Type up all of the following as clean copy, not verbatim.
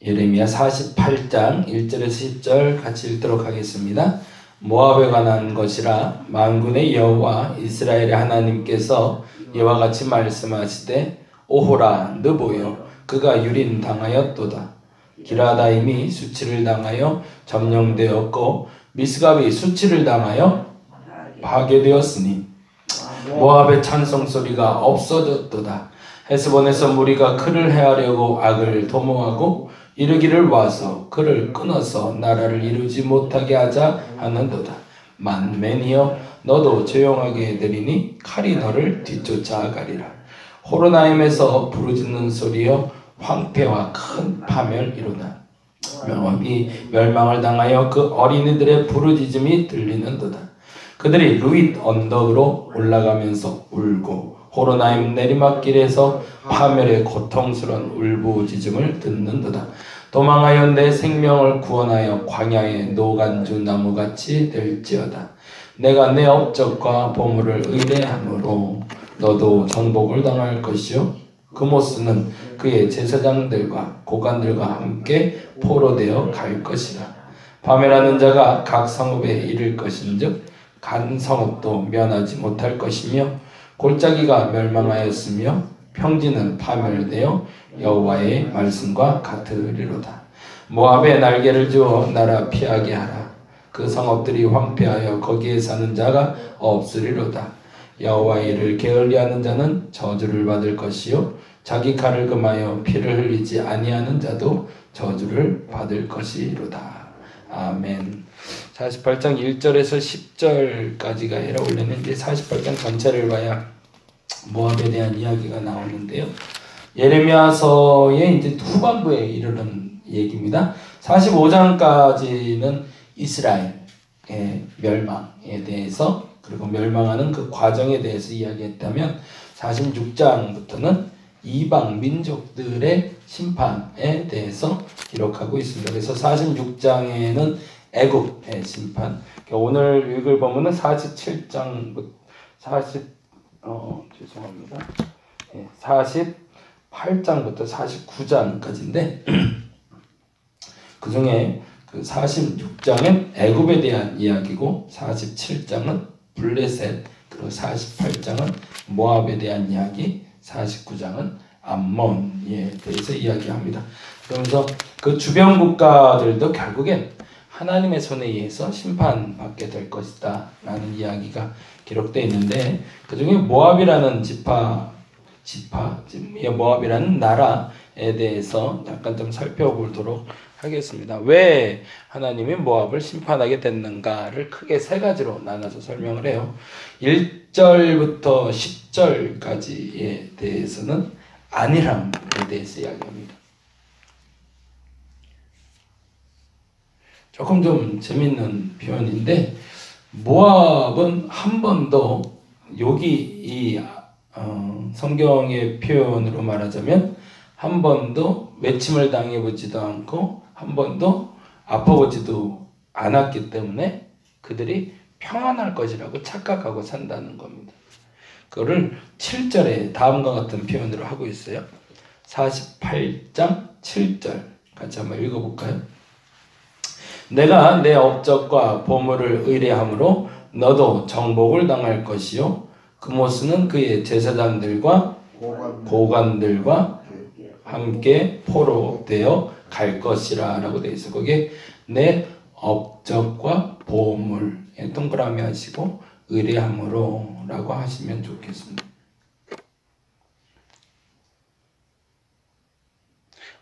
예레미야 48장 1절에서 10절 같이 읽도록 하겠습니다. 모압에 관한 것이라 만군의 여호와 이스라엘의 하나님께서 이와 같이 말씀하시되 오호라 느보여 그가 유린당하였도다. 기라다임이 수치를 당하여 점령되었고 미스갑이 수치를 당하여 파괴되었으니 모압의 찬송소리가 없어졌도다. 헤스본에서 무리가 그를 해하려고 악을 도모하고 이르기를 와서 그를 끊어서 나라를 이루지 못하게 하자 하는도다. 만맨이여 너도 조용하게 되리니 칼이 너를 뒤쫓아가리라. 호로나임에서 부르짖는 소리여 황폐와 큰 파멸이로다. 모압이 멸망을 당하여 그 어린이들의 부르짖음이 들리는도다. 그들이 루잇 언덕으로 올라가면서 울고 호로나임 내리막길에서 파멸의 고통스러운 울부짖음을 듣는도다. 도망하여 내 생명을 구원하여 광야의 노간주 나무같이 될지어다. 내가 내 업적과 보물을 의뢰함으로 너도 정복을 당할 것이요 그모스는 그의 제사장들과 고관들과 함께 포로되어 갈 것이라. 파멸하는 자가 각 성읍에 이를 것인즉 간 성읍도 면하지 못할 것이며 골짜기가 멸망하였으며 평지는 파멸되어 여호와의 말씀과 같으리로다. 모압에 날개를 주어 나라 피하게 하라. 그 성읍들이 황폐하여 거기에 사는 자가 없으리로다. 여호와의 일을 게을리하는 자는 저주를 받을 것이요 자기 칼을 금하여 피를 흘리지 아니하는 자도 저주를 받을 것이로다. 아멘. 48장 1절에서 10절까지가 아니라 원래는 이제 48장 전체를 봐야 모압에 대한 이야기가 나오는데요. 예레미야서의 이제 후반부에 이르는 얘기입니다. 45장까지는 이스라엘의 멸망에 대해서 그리고 멸망하는 그 과정에 대해서 이야기했다면 46장부터는 이방 민족들의 심판에 대해서 기록하고 있습니다. 그래서 46장에는 애굽의 심판. 오늘 읽을 본문은 47장부터 48장부터 49장까지인데 그 중에 그 46장은 애굽에 대한 이야기고 47장은 블레셋 그리고 48장은 모압에 대한 이야기 49장은 암몬에 대해서 이야기합니다. 그러면서 그 주변 국가들도 결국엔 하나님의 손에 의해서 심판받게 될 것이다 라는 이야기가 기록되어 있는데 그 중에 모압이라는 모압이라는 나라에 대해서 약간 좀 살펴보도록 하겠습니다. 왜 하나님이 모압을 심판하게 됐는가를 크게 세 가지로 나눠서 설명을 해요. 1절부터 10절까지에 대해서는 안일함에 대해서 이야기합니다. 조금 좀 재밌는 표현인데 모압은 한 번도 여기 이 성경의 표현으로 말하자면 한 번도 외침을 당해보지도 않고 한 번도 아파보지도 않았기 때문에 그들이 평안할 것이라고 착각하고 산다는 겁니다. 그거를 7절에 다음과 같은 표현으로 하고 있어요. 48장 7절 같이 한번 읽어볼까요? 내가 내 업적과 보물을 의뢰함으로 너도 정복을 당할 것이요 그모스는 그의 제사장들과 고관들과 함께 포로되어 갈 것이라 라고 되어 있어요. 거기에 내 업적과 보물에 동그라미 하시고 의뢰함으로 라고 하시면 좋겠습니다.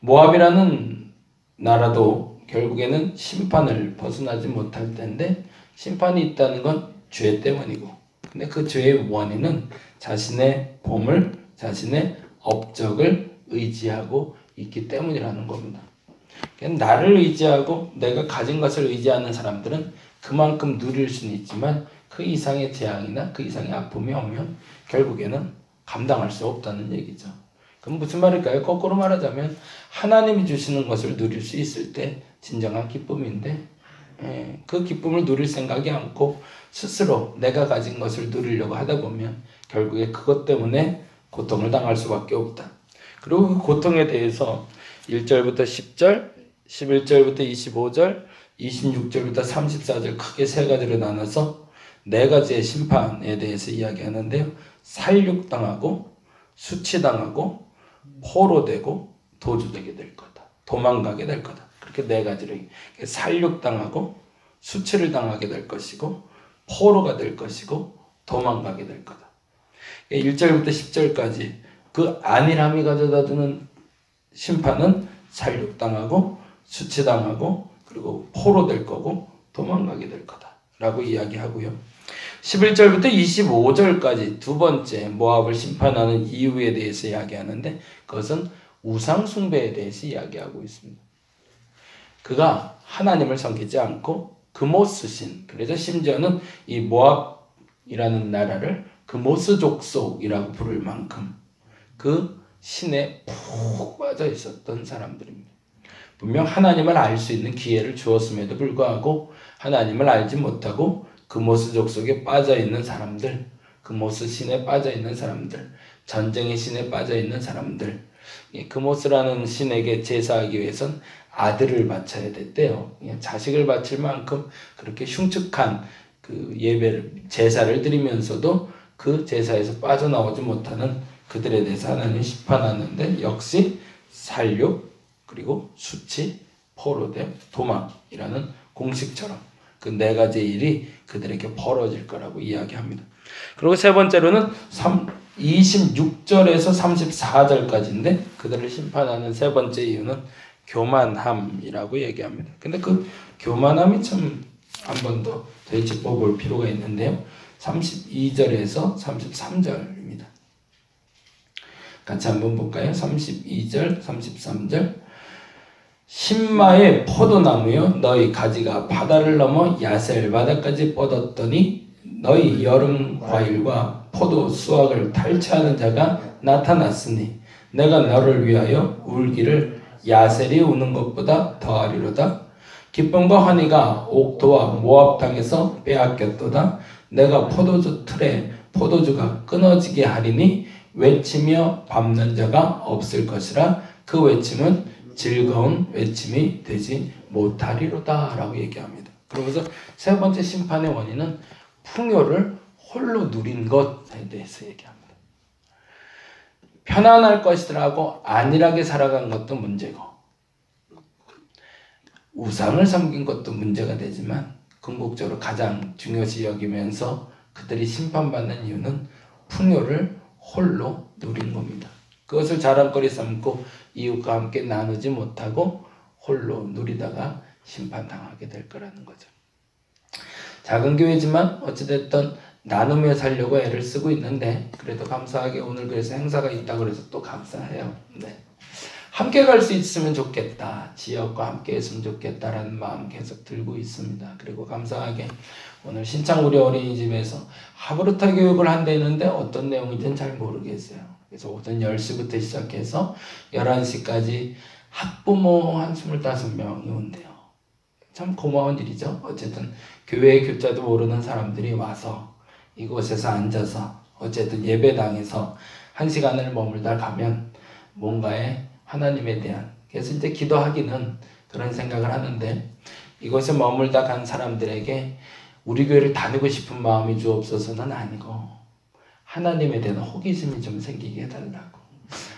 모압이라는 나라도 결국에는 심판을 벗어나지 못할 텐데 심판이 있다는 건 죄 때문이고 근데 그 죄의 원인은 자신의 보물, 자신의 업적을 의지하고 있기 때문이라는 겁니다. 나를 의지하고 내가 가진 것을 의지하는 사람들은 그만큼 누릴 수는 있지만 그 이상의 재앙이나 그 이상의 아픔이 오면 결국에는 감당할 수 없다는 얘기죠. 그럼 무슨 말일까요? 거꾸로 말하자면 하나님이 주시는 것을 누릴 수 있을 때 진정한 기쁨인데 그 기쁨을 누릴 생각이 않고 스스로 내가 가진 것을 누리려고 하다 보면 결국에 그것 때문에 고통을 당할 수밖에 없다. 그리고 그 고통에 대해서 1절부터 10절, 11절부터 25절, 26절부터 34절 크게 세 가지로 나눠서 네 가지의 심판에 대해서 이야기하는데요. 살육당하고 수치당하고 포로되고 도주되게 될 거다. 도망가게 될 거다. 그렇게 네 가지로 살육당하고 수치를 당하게 될 것이고 포로가 될 것이고 도망가게 될 거다. 1절부터 10절까지 그 안일함이 가져다주는 심판은 살육당하고 수치당하고 그리고 포로될 거고 도망가게 될 거다 라고 이야기하고요. 11절부터 25절까지 두 번째 모압을 심판하는 이유에 대해서 이야기하는데 그것은 우상 숭배에 대해서 이야기하고 있습니다. 그가 하나님을 섬기지 않고 그모스 신, 그래서 심지어는 이 모압이라는 나라를 그모스 족속이라고 부를 만큼 그 신에 푹 빠져 있었던 사람들입니다. 분명 하나님을 알 수 있는 기회를 주었음에도 불구하고 하나님을 알지 못하고 그모스 족속에 빠져 있는 사람들, 그모스 신에 빠져 있는 사람들, 전쟁의 신에 빠져 있는 사람들, 그모스라는 신에게 제사하기 위해선 아들을 바쳐야 됐대요. 자식을 바칠 만큼 그렇게 흉측한 그 예배를 제사를 드리면서도 그 제사에서 빠져나오지 못하는 그들에 대해서 하나님이 심판하는데 역시 살육 그리고 수치, 포로됨, 도망이라는 공식처럼 그 네 가지의 일이 그들에게 벌어질 거라고 이야기합니다. 그리고 세 번째로는 26절에서 34절까지인데 그들을 심판하는 세 번째 이유는 교만함이라고 얘기합니다. 근데 그 교만함이 참 한 번 더 되짚어볼 필요가 있는데요. 32절에서 33절입니다. 같이 한번 볼까요? 32절, 33절. 신마의 포도나무여 너희 가지가 바다를 넘어 야셀 바다까지 뻗었더니 너희 여름 과일과 포도 수확을 탈취하는 자가 나타났으니 내가 너를 위하여 울기를 야셀이 우는 것보다 더하리로다. 기쁨과 환희가 옥토와 모압 땅에서 빼앗겼도다. 내가 포도주 틀에 포도주가 끊어지게 하리니 외치며 밟는 자가 없을 것이라. 그 외침은 즐거운 외침이 되지 못하리로다 라고 얘기합니다. 그러면서 세 번째 심판의 원인은 풍요를 홀로 누린 것에 대해서 얘기합니다. 편안할 것이라고 안일하게 살아간 것도 문제고 우상을 섬긴 것도 문제가 되지만 궁극적으로 가장 중요시 여기면서 그들이 심판받는 이유는 풍요를 홀로 누린 겁니다. 그것을 자랑거리 삼고 이웃과 함께 나누지 못하고 홀로 누리다가 심판당하게 될 거라는 거죠. 작은 교회지만 어찌됐든 나누며 살려고 애를 쓰고 있는데 그래도 감사하게 오늘 그래서 행사가 있다고 그래서 또 감사해요. 네. 함께 갈 수 있으면 좋겠다. 지역과 함께 했으면 좋겠다라는 마음 계속 들고 있습니다. 그리고 감사하게 오늘 신창우리 어린이집에서 하브르타 교육을 한다는데 어떤 내용인지는 잘 모르겠어요. 그래서 오전 10시부터 시작해서 11시까지 학부모 한 25명이 온대요. 참 고마운 일이죠. 어쨌든 교회의 교자도 모르는 사람들이 와서 이곳에서 앉아서 어쨌든 예배당에서 1시간을 머물다 가면 뭔가에 하나님에 대한 그래서 이제 기도하기는 그런 생각을 하는데 이곳에 머물다 간 사람들에게 우리 교회를 다니고 싶은 마음이 주옵소서는 아니고 하나님에 대한 호기심이 좀 생기게 해달라고.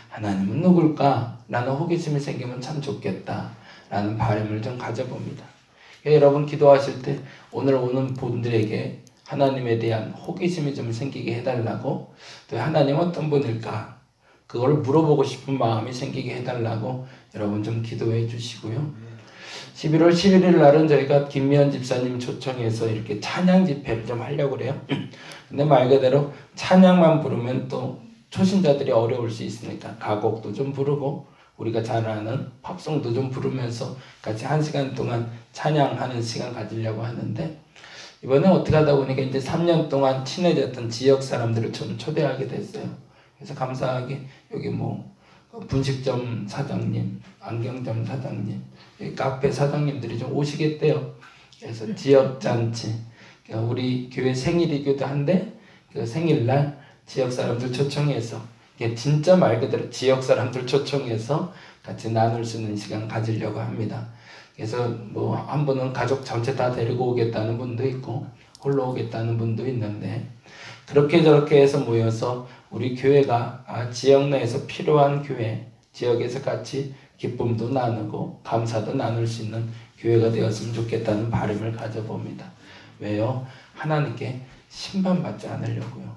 하나님은 누굴까? 라는 호기심이 생기면 참 좋겠다 라는 바람을 좀 가져봅니다. 여러분 기도하실 때 오늘 오는 분들에게 하나님에 대한 호기심이 좀 생기게 해달라고 또 하나님 어떤 분일까? 그걸 물어보고 싶은 마음이 생기게 해달라고 여러분 좀 기도해 주시고요. 11월 11일 날은 저희가 김미연 집사님 초청해서 이렇게 찬양 집회를 좀 하려고 그래요. 근데 말 그대로 찬양만 부르면 또 초신자들이 어려울 수 있으니까 가곡도 좀 부르고 우리가 잘 아는 팝송도 좀 부르면서 같이 1시간 동안 찬양하는 시간 가지려고 하는데 이번에 어떻게 하다 보니까 이제 3년 동안 친해졌던 지역 사람들을 좀 초대하게 됐어요. 그래서 감사하게 여기 뭐 분식점 사장님, 안경점 사장님, 카페 사장님들이 좀 오시겠대요. 그래서 지역 잔치, 우리 교회 생일이기도 한데 그 생일날 지역 사람들 초청해서 이게 진짜 말 그대로 지역 사람들 초청해서 같이 나눌 수 있는 시간 가지려고 합니다. 그래서 뭐 한 분은 가족 전체 다 데리고 오겠다는 분도 있고 홀로 오겠다는 분도 있는데, 그렇게 저렇게 해서 모여서 우리 교회가 지역 내에서 필요한 교회, 지역에서 같이 기쁨도 나누고 감사도 나눌 수 있는 교회가 되었으면 좋겠다는 바람을 가져봅니다. 왜요? 하나님께 심판받지 않으려고요.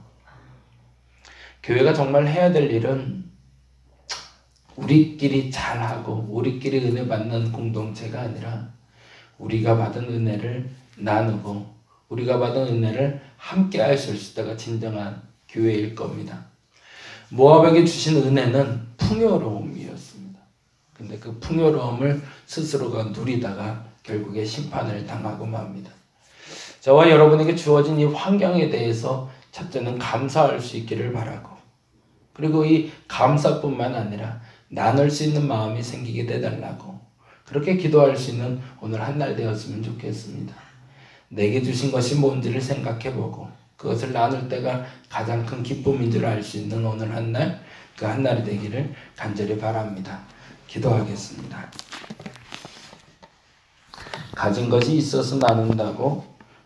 교회가 정말 해야 될 일은 우리끼리 잘하고 우리끼리 은혜 받는 공동체가 아니라 우리가 받은 은혜를 나누고 우리가 받은 은혜를 함께 할 수 있을 때가 진정한 교회일 겁니다. 모압에게 주신 은혜는 풍요로움이었습니다. 근데 그 풍요로움을 스스로가 누리다가 결국에 심판을 당하고 맙니다. 저와 여러분에게 주어진 이 환경에 대해서 첫째는 감사할 수 있기를 바라고, 그리고 이 감사뿐만 아니라 나눌 수 있는 마음이 생기게 해달라고, 그렇게 기도할 수 있는 오늘 한 날 되었으면 좋겠습니다. 내게 주신 것이 뭔지를 생각해보고 그것을 나눌 때가 가장 큰 기쁨인 줄 알 수 있는 오늘 한 날, 그 한 날이 되기를 간절히 바랍니다. 기도하겠습니다. 가진 것이 있어서 나눈다고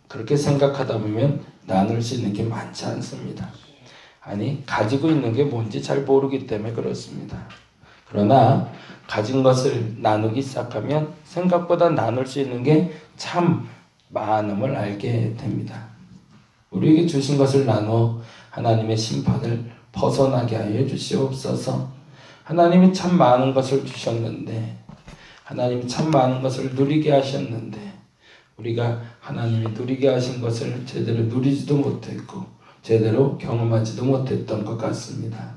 그렇게 생각하다 보면 나눌 수 있는 게 많지 않습니다. 아니, 가지고 있는 게 뭔지 잘 모르기 때문에 그렇습니다. 그러나 가진 것을 나누기 시작하면 생각보다 나눌 수 있는 게 참 많음을 알게 됩니다. 우리에게 주신 것을 나누어 하나님의 심판을 벗어나게 하여 주시옵소서. 하나님이 참 많은 것을 주셨는데, 하나님이 참 많은 것을 누리게 하셨는데, 우리가 하나님이 누리게 하신 것을 제대로 누리지도 못했고 제대로 경험하지도 못했던 것 같습니다.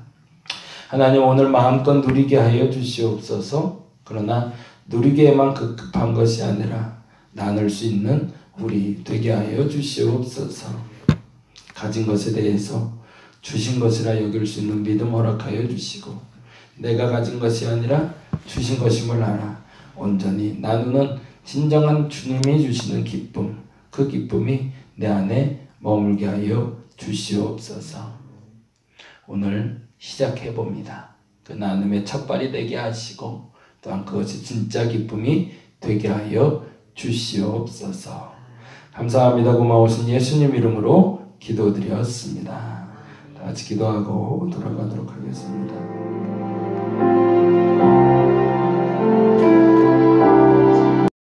하나님, 오늘 마음껏 누리게 하여 주시옵소서. 그러나 누리기에만 급한 것이 아니라 나눌 수 있는 우리 되게 하여 주시옵소서. 가진 것에 대해서 주신 것이라 여길 수 있는 믿음 허락하여 주시고, 내가 가진 것이 아니라 주신 것임을 알아 온전히 나누는 진정한 주님이 주시는 기쁨, 그 기쁨이 내 안에 머물게 하여 주시옵소서. 오늘 시작해봅니다. 그 나눔의 첫발이 되게 하시고 또한 그것이 진짜 기쁨이 되게 하여 주시옵소서. 감사합니다. 고마우신 예수님 이름으로 기도드렸습니다. 다 같이 기도하고 돌아가도록 하겠습니다.